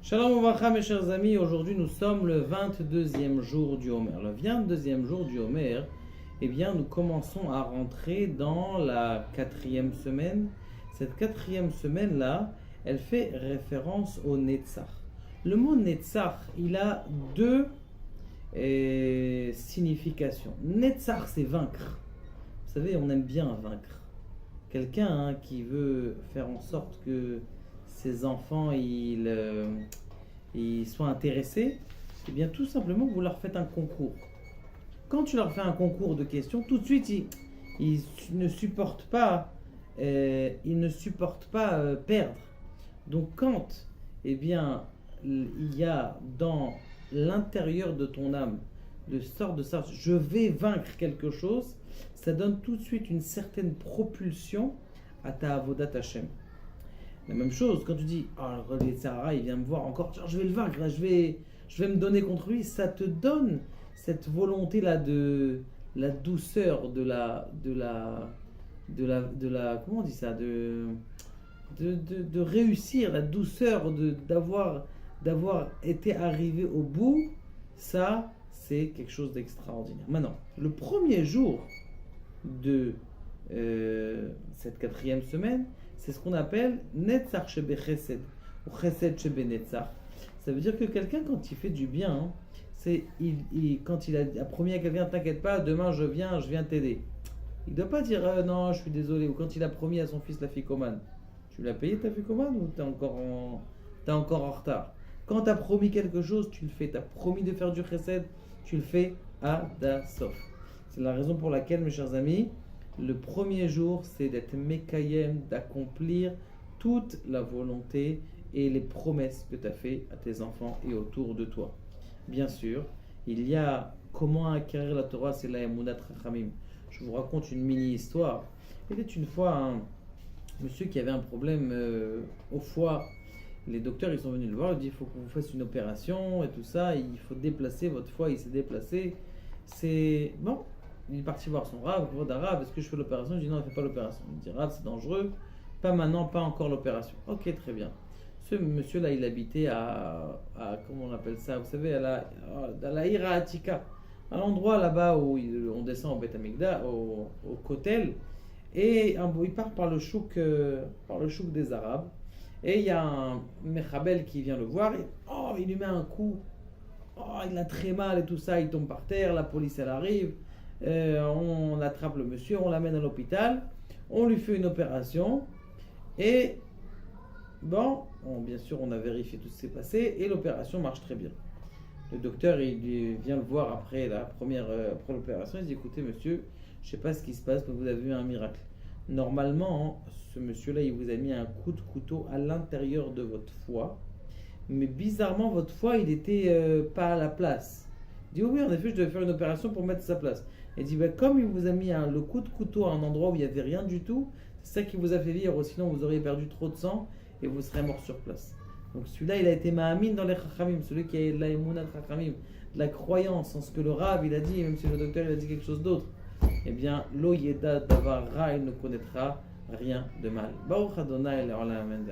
Shalom Ouvracha, mes chers amis, aujourd'hui nous sommes le 22e jour du Homer. Le 22e jour du Homer, eh bien nous commençons à rentrer dans la 4e semaine. Cette 4e semaine-là, elle fait référence au Netzach. Le mot Netzach, il a deux significations. Netzach, c'est vaincre. Vous savez, on aime bien vaincre. Quelqu'un qui veut faire en sorte que ses enfants ils soient intéressés, eh bien tout simplement vous leur faites un concours. Quand tu leur fais un concours de questions, tout de suite ils ne supportent pas perdre. Donc quand eh bien il y a dans l'intérieur de ton âme de sorte de ça, je vais vaincre quelque chose, ça donne tout de suite une certaine propulsion à ta avodat Hashem. La même chose, quand tu dis le Yetzirah, il vient me voir encore, je vais le vaincre, là, je vais me donner contre lui, ça te donne cette volonté-là de la douceur, de la comment on dit ça, de réussir, la douceur d'avoir été arrivé au bout, ça c'est quelque chose d'extraordinaire. Maintenant, le premier jour de cette 4e semaine, c'est ce qu'on appelle Netzach Shebe Chesed ou Chesed Shebe Netzach. Ça veut dire que quelqu'un, quand il fait du bien, quand il a promis à quelqu'un, t'inquiète pas, demain je viens t'aider. Il ne doit pas dire non, je suis désolé. Ou quand il a promis à son fils la ficomane, tu l'as payé ta ficomane ou t'es encore en retard? Quand tu as promis quelque chose, tu le fais. Tu as promis de faire du Chesed, tu le fais à da sof. C'est la raison pour laquelle, mes chers amis, le premier jour, c'est d'être Mekayem, d'accomplir toute la volonté et les promesses que tu as fait à tes enfants et autour de toi. Bien sûr, il y a comment acquérir la Torah, c'est la Emunat Chachamim. Je vous raconte une mini-histoire. Il était une fois un monsieur qui avait un problème au foie. Les docteurs ils sont venus le voir, ils lui ont dit il faut que vous fassiez une opération et tout ça, il faut déplacer votre foie, il s'est déplacé. C'est bon. Il est parti voir son Rav, Rav, est-ce que je fais l'opération? Il dit non, ne fais pas l'opération. Il dit Rav, c'est dangereux, pas maintenant, pas encore l'opération. Ok, très bien. Ce monsieur-là, il habitait à comment on appelle ça? Vous savez, à la Ira Atika, à l'endroit là-bas où on descend au Beth Amikda, au Kotel, et il part par le chouk des Arabes. Et il y a un Mechabel qui vient le voir, et il lui met un coup, il a très mal et tout ça, il tombe par terre, la police elle arrive. On attrape le monsieur, on l'amène à l'hôpital, on lui fait une opération et bien sûr on a vérifié tout ce qui s'est passé et l'opération marche très bien. Le docteur il vient le voir après l'opération, il dit écoutez monsieur, je ne sais pas ce qui se passe mais vous avez eu un miracle. Normalement ce monsieur là il vous a mis un coup de couteau à l'intérieur de votre foie, mais bizarrement votre foie il était pas à la place. Il dit oui en effet je devais faire une opération pour mettre sa place. Il dit comme il vous a mis le coup de couteau à un endroit où il n'y avait rien du tout, c'est ça qui vous a fait vivre, sinon vous auriez perdu trop de sang et vous serez mort sur place. Donc celui-là il a été ma'amin dans les chachamim, celui qui a de la emunat chachamim, de la croyance en ce que le Rav il a dit, même si le docteur il a dit quelque chose d'autre. Eh bien lo yeda davar ra, il ne connaîtra rien de mal. Baruch Adonai le'olam amen.